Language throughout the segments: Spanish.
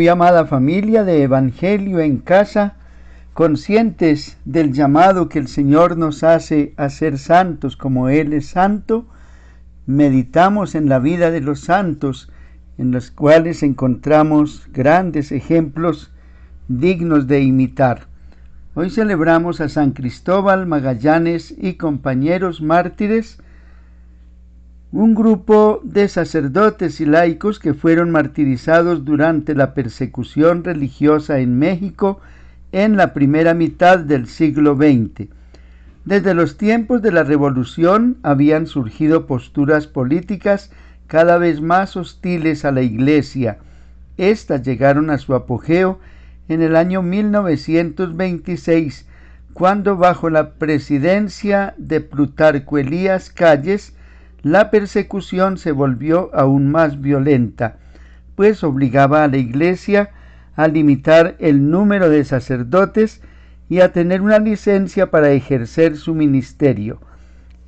Muy amada familia de Evangelio en Casa, conscientes del llamado que el Señor nos hace a ser santos como Él es santo, meditamos en la vida de los santos, en los cuales encontramos grandes ejemplos dignos de imitar. Hoy celebramos a San Cristóbal, Magallanes y compañeros mártires, un grupo de sacerdotes y laicos que fueron martirizados durante la persecución religiosa en México en la primera mitad del siglo XX. Desde los tiempos de la Revolución habían surgido posturas políticas cada vez más hostiles a la Iglesia. Estas llegaron a su apogeo en el año 1926, cuando bajo la presidencia de Plutarco Elías Calles, la persecución se volvió aún más violenta, pues obligaba a la Iglesia a limitar el número de sacerdotes y a tener una licencia para ejercer su ministerio.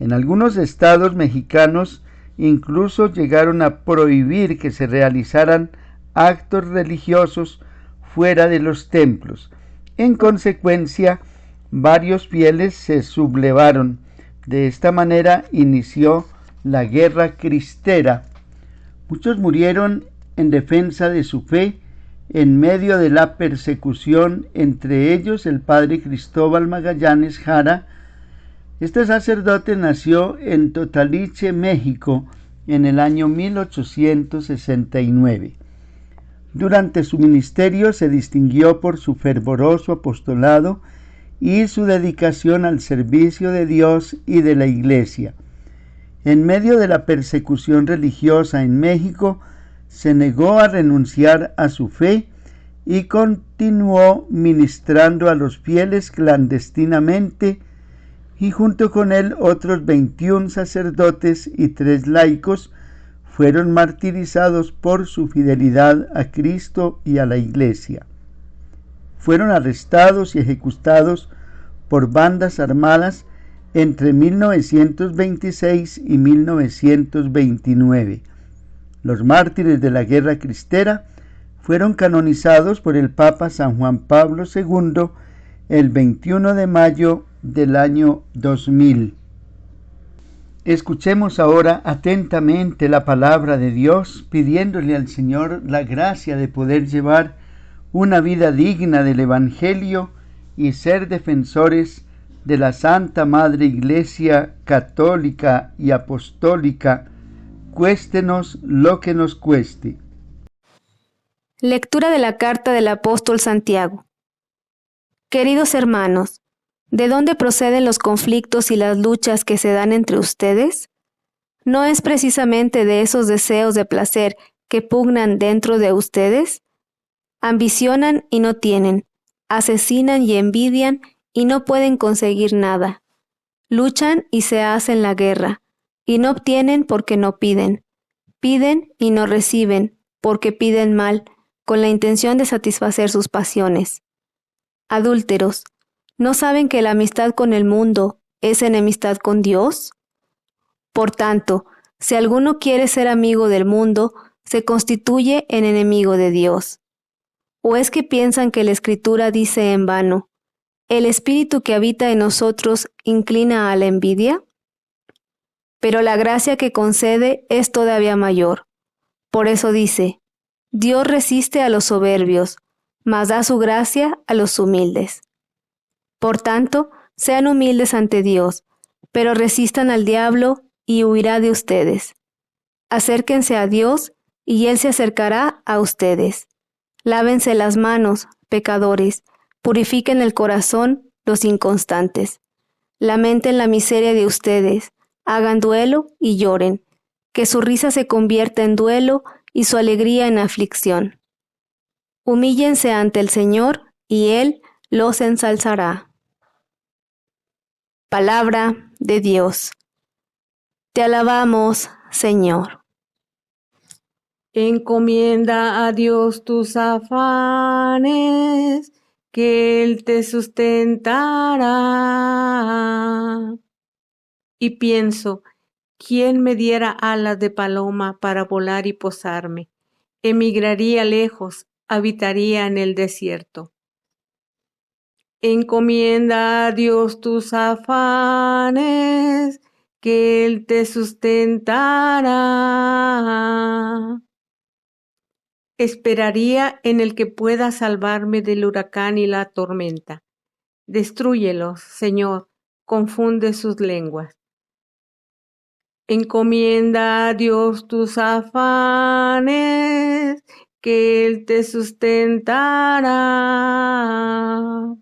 En algunos estados mexicanos incluso llegaron a prohibir que se realizaran actos religiosos fuera de los templos. En consecuencia, varios fieles se sublevaron. De esta manera inició la guerra cristera. Muchos murieron en defensa de su fe en medio de la persecución, entre ellos el padre Cristóbal Magallanes Jara. Este sacerdote nació en Totaliche, México, en el año 1869. Durante su ministerio se distinguió por su fervoroso apostolado y su dedicación al servicio de Dios y de la Iglesia. En medio de la persecución religiosa en México, se negó a renunciar a su fe y continuó ministrando a los fieles clandestinamente, y junto con él otros 21 sacerdotes y 3 laicos fueron martirizados por su fidelidad a Cristo y a la Iglesia. Fueron arrestados y ejecutados por bandas armadas entre 1926 y 1929. Los mártires de la guerra cristera fueron canonizados por el Papa San Juan Pablo II el 21 de mayo del año 2000. Escuchemos ahora atentamente la palabra de Dios, pidiéndole al Señor la gracia de poder llevar una vida digna del Evangelio y ser defensores de la Santa Madre Iglesia Católica y Apostólica, cuéstenos lo que nos cueste. Lectura de la carta del apóstol Santiago. Queridos hermanos, ¿de dónde proceden los conflictos y las luchas que se dan entre ustedes? ¿No es precisamente de esos deseos de placer que pugnan dentro de ustedes? Ambicionan y no tienen, asesinan y envidian y no pueden conseguir nada. Luchan y se hacen la guerra, y no obtienen porque no piden. Piden y no reciben, porque piden mal, con la intención de satisfacer sus pasiones. Adúlteros, ¿no saben que la amistad con el mundo es enemistad con Dios? Por tanto, si alguno quiere ser amigo del mundo, se constituye en enemigo de Dios. ¿O es que piensan que la Escritura dice en vano: ¿el espíritu que habita en nosotros inclina a la envidia? Pero la gracia que concede es todavía mayor. Por eso dice: Dios resiste a los soberbios, mas da su gracia a los humildes. Por tanto, sean humildes ante Dios, pero resistan al diablo y huirá de ustedes. Acérquense a Dios y Él se acercará a ustedes. Lávense las manos, pecadores, purifiquen el corazón, los inconstantes. Lamenten la miseria de ustedes, hagan duelo y lloren, que su risa se convierta en duelo y su alegría en aflicción. Humíllense ante el Señor y Él los ensalzará. Palabra de Dios. Te alabamos, Señor. Encomienda a Dios tus afanes, que Él te sustentará. Y pienso, ¿quién me diera alas de paloma para volar y posarme? Emigraría lejos, habitaría en el desierto. Encomienda a Dios tus afanes, que Él te sustentará. Esperaría en el que pueda salvarme del huracán y la tormenta. Destrúyelos, Señor, confunde sus lenguas. Encomienda a Dios tus afanes, que Él te sustentará.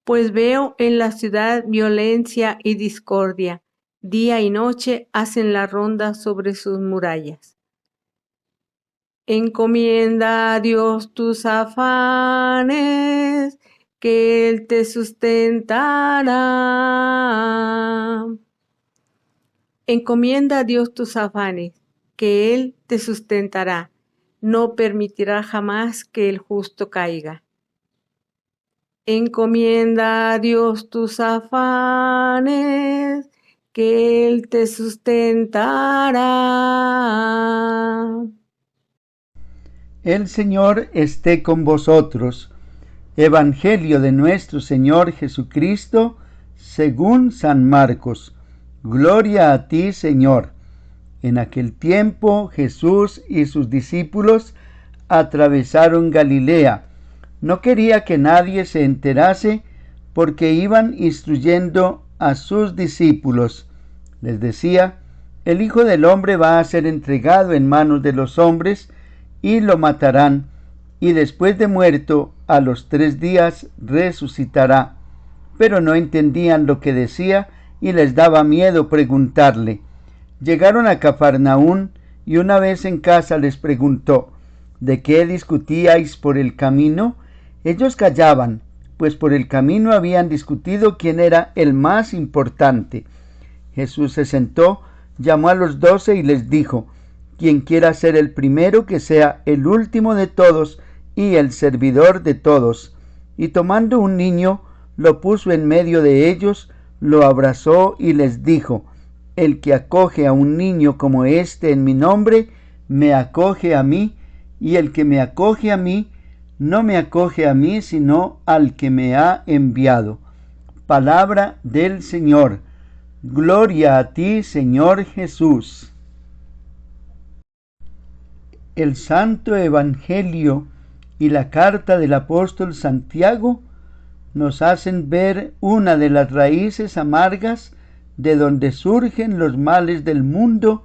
Pues veo en la ciudad violencia y discordia, día y noche hacen la ronda sobre sus murallas. Encomienda a Dios tus afanes, que Él te sustentará. Encomienda a Dios tus afanes, que Él te sustentará. No permitirá jamás que el justo caiga. Encomienda a Dios tus afanes, que Él te sustentará. El Señor esté con vosotros. Evangelio de nuestro Señor Jesucristo, según San Marcos. Gloria a ti, Señor. En aquel tiempo Jesús y sus discípulos atravesaron Galilea. No quería que nadie se enterase, porque iban instruyendo a sus discípulos. Les decía: el Hijo del Hombre va a ser entregado en manos de los hombres, y lo matarán, y después de muerto, a los 3 días resucitará. Pero no entendían lo que decía, y les daba miedo preguntarle. Llegaron a Cafarnaún, y una vez en casa les preguntó: ¿de qué discutíais por el camino? Ellos callaban, pues por el camino habían discutido quién era el más importante. Jesús se sentó, llamó a los 12 y les dijo: quien quiera ser el primero, que sea el último de todos y el servidor de todos. Y tomando un niño, lo puso en medio de ellos, lo abrazó y les dijo: el que acoge a un niño como este en mi nombre, me acoge a mí, y el que me acoge a mí, no me acoge a mí, sino al que me ha enviado. Palabra del Señor. Gloria a ti, Señor Jesús. El Santo Evangelio y la carta del apóstol Santiago nos hacen ver una de las raíces amargas de donde surgen los males del mundo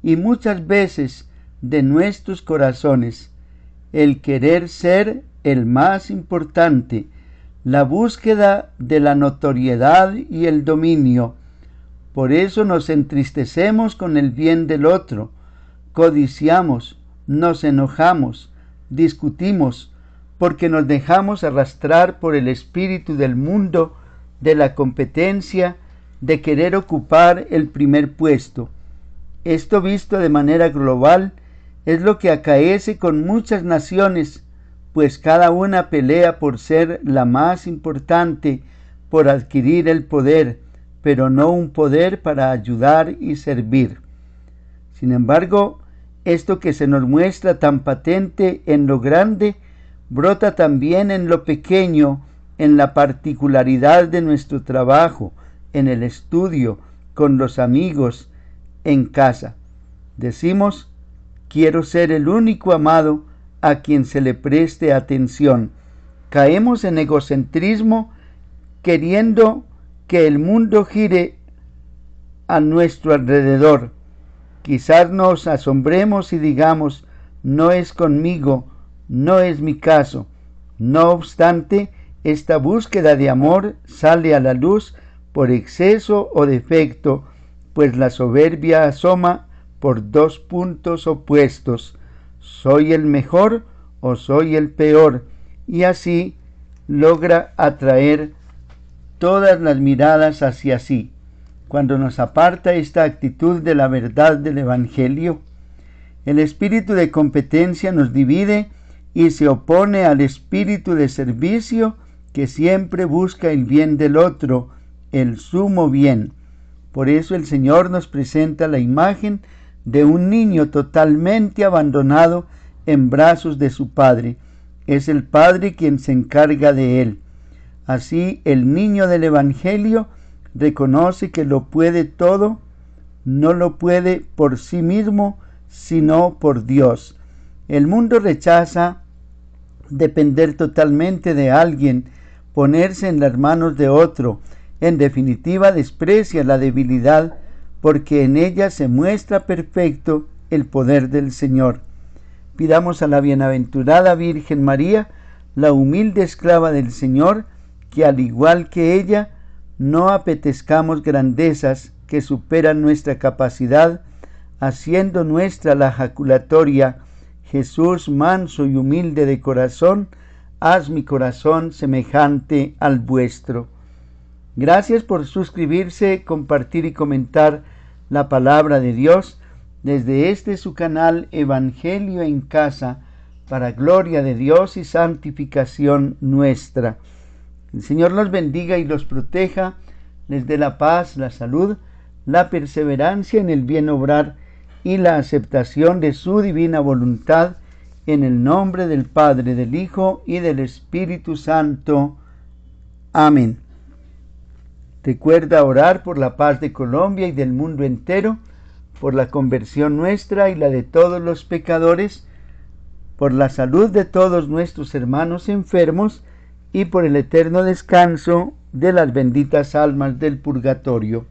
y muchas veces de nuestros corazones: el querer ser el más importante, la búsqueda de la notoriedad y el dominio. Por eso nos entristecemos con el bien del otro, codiciamos, nos enojamos, discutimos, porque nos dejamos arrastrar por el espíritu del mundo, de la competencia, de querer ocupar el primer puesto. Esto, visto de manera global, es lo que acaece con muchas naciones, pues cada una pelea por ser la más importante, por adquirir el poder, pero no un poder para ayudar y servir. Sin embargo, esto que se nos muestra tan patente en lo grande, brota también en lo pequeño, en la particularidad de nuestro trabajo, en el estudio, con los amigos, en casa. Decimos: quiero ser el único amado a quien se le preste atención. Caemos en egocentrismo, queriendo que el mundo gire a nuestro alrededor. Quizás nos asombremos y digamos: no es conmigo, no es mi caso. No obstante, esta búsqueda de amor sale a la luz por exceso o defecto, pues la soberbia asoma por 2 puntos opuestos: soy el mejor o soy el peor, y así logra atraer todas las miradas hacia sí. Cuando nos aparta esta actitud de la verdad del Evangelio, el espíritu de competencia nos divide y se opone al espíritu de servicio que siempre busca el bien del otro, el sumo bien. Por eso el Señor nos presenta la imagen de un niño totalmente abandonado en brazos de su Padre. Es el Padre quien se encarga de él. Así, el niño del Evangelio reconoce que lo puede todo, no lo puede por sí mismo, sino por Dios. El mundo rechaza depender totalmente de alguien, ponerse en las manos de otro. En definitiva, desprecia la debilidad, porque en ella se muestra perfecto el poder del Señor. Pidamos a la bienaventurada Virgen María, la humilde esclava del Señor, que al igual que ella, no apetezcamos grandezas que superan nuestra capacidad, haciendo nuestra la jaculatoria: Jesús, manso y humilde de corazón, haz mi corazón semejante al vuestro. Gracias por suscribirse, compartir y comentar la palabra de Dios desde este su canal Evangelio en Casa, para gloria de Dios y santificación nuestra. El Señor los bendiga y los proteja, les dé la paz, la salud, la perseverancia en el bien obrar y la aceptación de su divina voluntad, en el nombre del Padre, del Hijo y del Espíritu Santo. Amén. Recuerda orar por la paz de Colombia y del mundo entero, por la conversión nuestra y la de todos los pecadores, por la salud de todos nuestros hermanos enfermos y por el eterno descanso de las benditas almas del purgatorio.